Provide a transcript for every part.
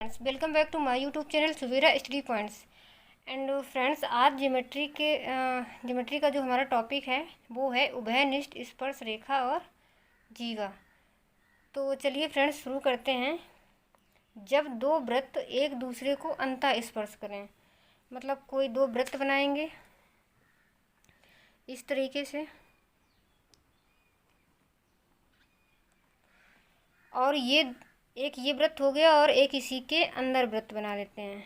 Friends, welcome back to my YouTube channel Suvira study points. And friends, आज geometry का जो हमारा टॉपिक है वो है उभयनिष्ठ स्पर्श रेखा और जीवा। तो चलिए फ्रेंड्स, शुरू करते हैं। जब दो वृत्त एक दूसरे को अंतः स्पर्श करें, मतलब कोई दो वृत्त बनाएंगे इस तरीके से, और ये वृत्त हो गया और एक इसी के अंदर वृत्त बना लेते हैं।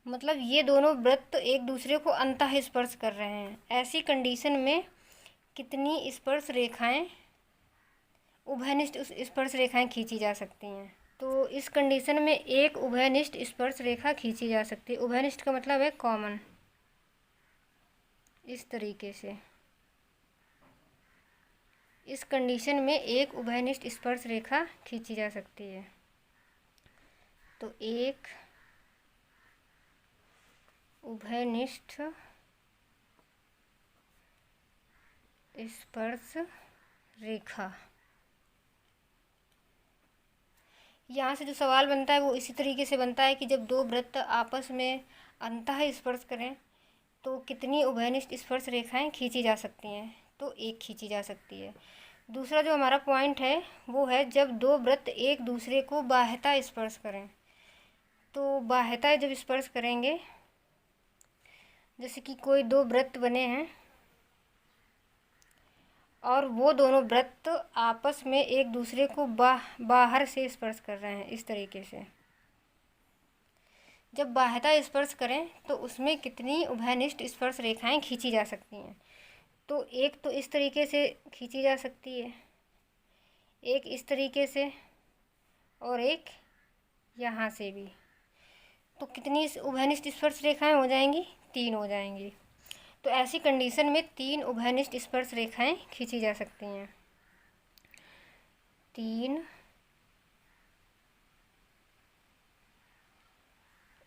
मतलब ये दोनों वृत्त एक दूसरे को अंतः स्पर्श कर रहे हैं। ऐसी कंडीशन में कितनी स्पर्श रेखाएं, उभयनिष्ठ स्पर्श रेखाएं खींची जा सकती हैं? तो इस कंडीशन में एक उभयनिष्ठ स्पर्श रेखा खींची जा सकती है। उभयनिष्ठ का मतलब है कॉमन, इस तरीके से। इस कंडीशन में एक उभयनिष्ठ स्पर्श रेखा खींची जा सकती है। तो एक उभयनिष्ठ स्पर्श रेखा, यहाँ से जो सवाल बनता है वो इसी तरीके से बनता है कि जब दो वृत्त आपस में अंतः स्पर्श करें तो कितनी उभयनिष्ठ स्पर्श रेखाएं खींची जा सकती हैं? तो एक खींची जा सकती है। दूसरा जो हमारा पॉइंट है वो है जब दो वृत्त एक दूसरे को बाह्यतः स्पर्श करें। तो बाह्यतः जब स्पर्श करेंगे, जैसे कि कोई दो वृत्त बने हैं और वो दोनों वृत्त आपस में एक दूसरे को बाहर से स्पर्श कर रहे हैं, इस तरीके से। जब बाह्यतः स्पर्श करें तो उसमें कितनी उभयनिष्ठ स्पर्श रेखाएं खींची जा सकती हैं? तो एक तो इस तरीके से खींची जा सकती है, एक इस तरीके से, और एक यहाँ से भी। तो कितनी उभयनिष्ठ स्पर्श रेखाएं हो जाएंगी? 3 हो जाएंगी। तो ऐसी कंडीशन में 3 उभयनिष्ठ स्पर्श रेखाएं खींची जा सकती हैं।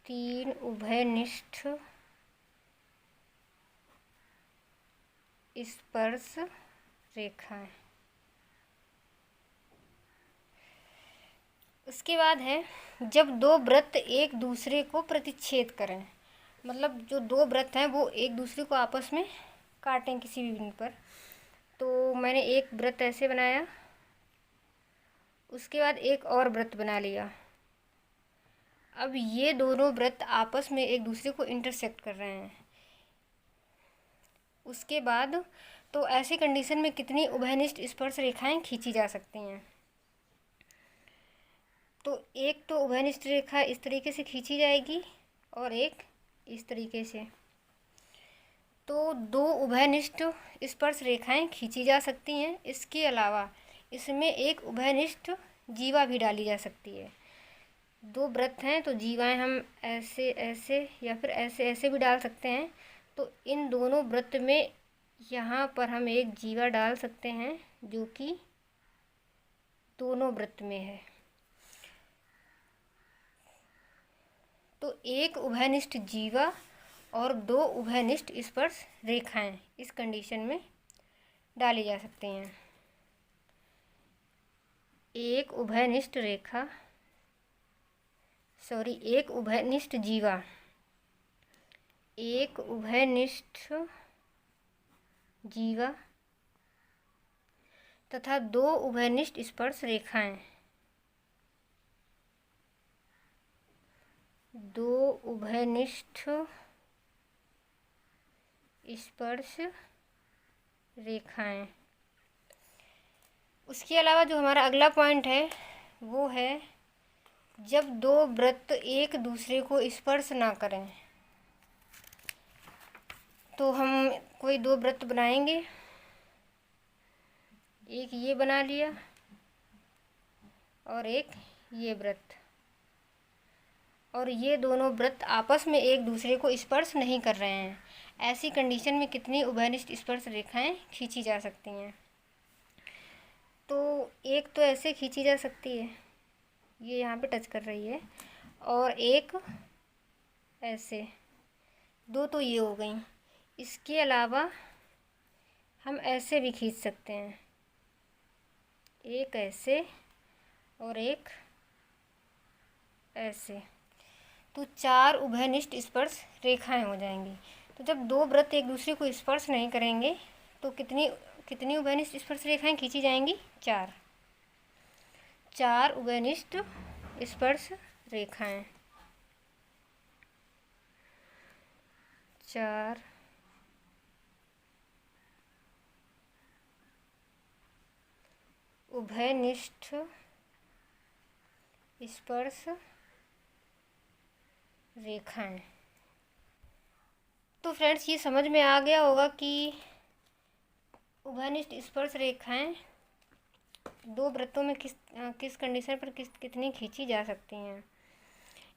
3 उभयनिष्ठ स्पर्श रेखाएं। उसके बाद है जब दो वृत्त एक दूसरे को प्रतिच्छेद करें, मतलब जो दो वृत्त हैं वो एक दूसरे को आपस में काटें किसी भी बिंदु पर। तो मैंने एक वृत्त ऐसे बनाया, उसके बाद एक और वृत्त बना लिया। अब ये दोनों वृत्त आपस में एक दूसरे को इंटरसेक्ट कर रहे हैं। उसके बाद तो ऐसी कंडीशन में कितनी उभयनिष्ठ स्पर्श रेखाएं खींची जा सकती हैं? तो एक तो उभयनिष्ठ रेखा इस तरीके से खींची जाएगी और एक इस तरीके से। तो 2 उभयनिष्ठ स्पर्श रेखाएं खींची जा सकती हैं। इसके अलावा इसमें एक उभयनिष्ठ जीवा भी डाली जा सकती है। दो वृत्त हैं तो जीवाएं हम ऐसे ऐसे या फिर ऐसे ऐसे भी डाल सकते हैं। तो इन दोनों वृत्त में यहाँ पर हम एक जीवा डाल सकते हैं जो कि दोनों वृत्त में है। तो एक उभयनिष्ठ जीवा और 2 उभयनिष्ठ स्पर्श रेखाएं इस कंडीशन में डाली जा सकती हैं। एक उभयनिष्ठ जीवा, एक उभयनिष्ठ जीवा तथा 2 उभयनिष्ठ स्पर्श रेखाएं। 2 उभयनिष्ठ स्पर्श रेखाएं। उसके अलावा जो हमारा अगला पॉइंट है वो है जब दो वृत्त एक दूसरे को स्पर्श ना करें। तो हम कोई दो वृत्त बनाएंगे, एक ये बना लिया और एक ये वृत्त, और ये दोनों वृत्त आपस में एक दूसरे को स्पर्श नहीं कर रहे हैं। ऐसी कंडीशन में कितनी उभयनिष्ठ स्पर्श रेखाएं खींची जा सकती हैं? तो एक तो ऐसे खींची जा सकती है, ये यहाँ पे टच कर रही है, और एक ऐसे। 2 तो ये हो गई। इसके अलावा हम ऐसे भी खींच सकते हैं, एक ऐसे और एक ऐसे। तो 4 उभयनिष्ठ स्पर्श रेखाएं हो जाएंगी। तो जब दो वृत्त एक दूसरे को स्पर्श नहीं करेंगे तो कितनी कितनी उभयनिष्ठ स्पर्श रेखाएं खींची जाएंगी? 4। 4 उभयनिष्ठ स्पर्श रेखाएं। 4 उभयनिष्ठ स्पर्श रेखाएं। तो फ्रेंड्स, ये समझ में आ गया होगा कि उभयनिष्ठ स्पर्श रेखाएं दो वृत्तों में किस कंडीशन पर कितनी खींची जा सकती हैं।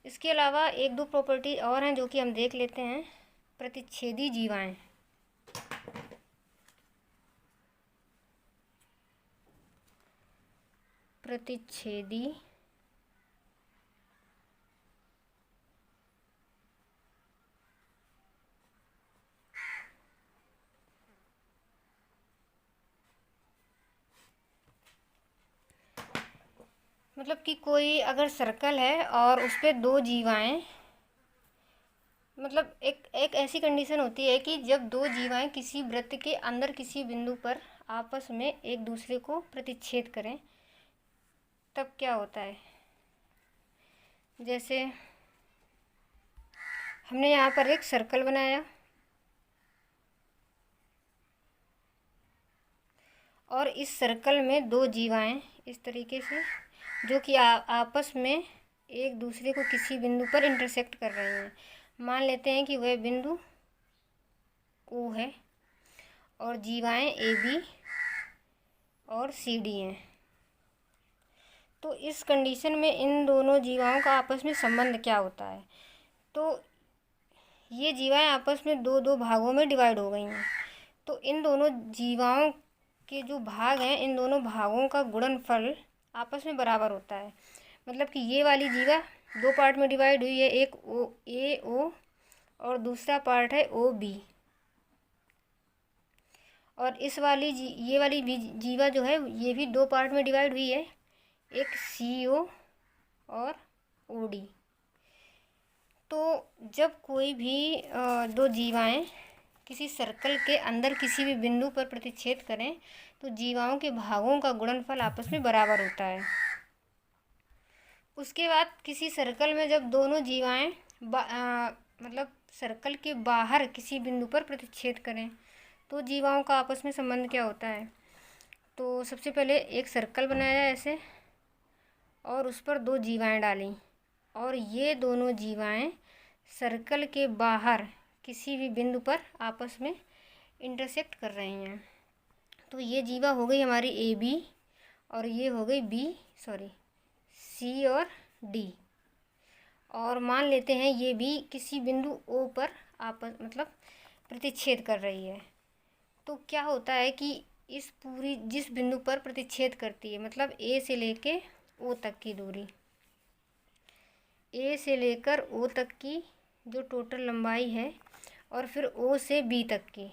इसके अलावा एक दो प्रॉपर्टी और हैं जो कि हम देख लेते हैं। प्रतिच्छेदी जीवाएं। प्रतिच्छेदी मतलब कि कोई अगर सर्कल है और उस पर दो जीवाएं, मतलब एक ऐसी कंडीशन होती है कि जब दो जीवाएं किसी वृत्त के अंदर किसी बिंदु पर आपस में एक दूसरे को प्रतिच्छेद करें, तब क्या होता है। जैसे हमने यहाँ पर एक सर्कल बनाया और इस सर्कल में दो जीवाएं इस तरीके से जो कि आपस में एक दूसरे को किसी बिंदु पर इंटरसेक्ट कर रही हैं। मान लेते हैं कि वह बिंदु ओ है और जीवाएं ए बी और सी डी हैं। तो इस कंडीशन में इन दोनों जीवाओं का आपस में संबंध क्या होता है। तो ये जीवाएं आपस में दो दो भागों में डिवाइड हो गई हैं। तो इन दोनों जीवाओं के जो भाग हैं, इन दोनों भागों का गुणनफल आपस में बराबर होता है। मतलब कि ये वाली जीवा दो पार्ट में डिवाइड हुई है, एक ओ ए ओ और दूसरा पार्ट है ओ बी। और इस वाली ये वाली जीवा जो है ये भी दो पार्ट में डिवाइड हुई है, एक सी ओ और ओ डी। तो जब कोई भी दो जीवाएं किसी सर्कल के अंदर किसी भी बिंदु पर प्रतिच्छेद करें तो जीवाओं के भागों का गुणनफल आपस में बराबर होता है। उसके बाद किसी सर्कल में जब दोनों जीवाएं मतलब सर्कल के बाहर किसी बिंदु पर प्रतिच्छेद करें तो जीवाओं का आपस में संबंध क्या होता है। तो सबसे पहले एक सर्कल बनाया ऐसे और उस पर दो जीवाएं डाली और ये दोनों जीवाएं सर्कल के बाहर किसी भी बिंदु पर आपस में इंटरसेक्ट कर रही हैं। तो ये जीवा हो गई हमारी ए बी और ये हो गई सी और डी। और मान लेते हैं ये भी किसी बिंदु ओ पर आपस मतलब प्रतिच्छेद कर रही है। तो क्या होता है कि इस पूरी जिस बिंदु पर प्रतिच्छेद करती है, मतलब ए से लेके ओ तक की दूरी, ए से लेकर ओ तक की जो टोटल लंबाई है और फिर ओ से बी तक की,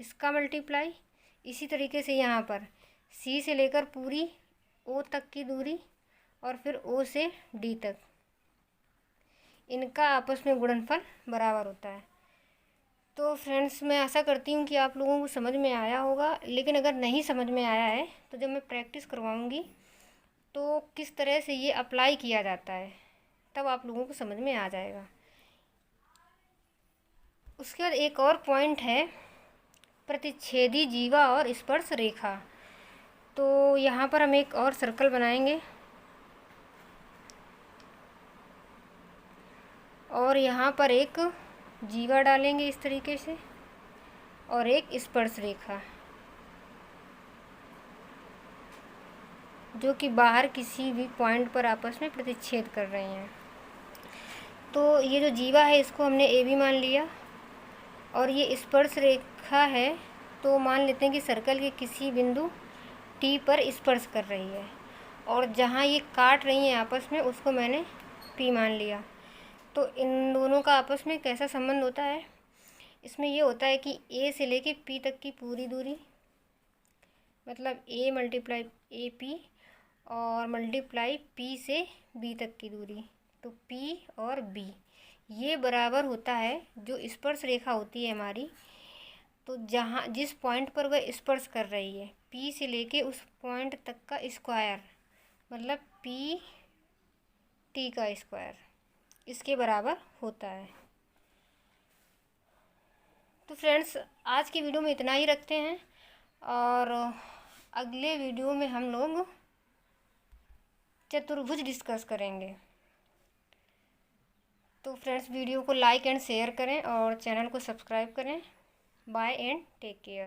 इसका मल्टीप्लाई। इसी तरीके से यहाँ पर सी से लेकर पूरी ओ तक की दूरी और फिर ओ से डी तक, इनका आपस में गुणनफल बराबर होता है। तो फ्रेंड्स, मैं आशा करती हूँ कि आप लोगों को समझ में आया होगा। लेकिन अगर नहीं समझ में आया है तो जब मैं प्रैक्टिस करवाऊँगी तो किस तरह से ये अप्लाई किया जाता है तब आप लोगों को समझ में आ जाएगा। उसके बाद एक और पॉइंट है प्रतिच्छेदी जीवा और स्पर्श रेखा। तो यहाँ पर हम एक और सर्कल बनाएंगे और यहाँ पर एक जीवा डालेंगे इस तरीके से और एक स्पर्श रेखा जो कि बाहर किसी भी पॉइंट पर आपस में प्रतिच्छेद कर रहे हैं। तो ये जो जीवा है इसको हमने ए बी मान लिया और ये स्पर्श रेखा है तो मान लेते हैं कि सर्कल के किसी बिंदु टी पर स्पर्श कर रही है और जहाँ ये काट रही हैं आपस में उसको मैंने पी मान लिया। तो इन दोनों का आपस में कैसा संबंध होता है, इसमें ये होता है कि ए से लेके पी तक की पूरी दूरी मतलब ए मल्टीप्लाई ए पी और मल्टीप्लाई पी से बी तक की दूरी, तो पी और बी ये बराबर होता है, जो स्पर्श रेखा होती है हमारी, तो जहाँ जिस पॉइंट पर वह स्पर्श कर रही है पी से लेके उस पॉइंट तक का स्क्वायर, मतलब पी टी का स्क्वायर, इसके बराबर होता है। तो फ्रेंड्स आज की वीडियो में इतना ही रखते हैं, और अगले वीडियो में हम लोग चतुर्भुज डिस्कस करेंगे। तो फ्रेंड्स वीडियो को लाइक एंड शेयर करें और चैनल को सब्सक्राइब करें। Bye and take care.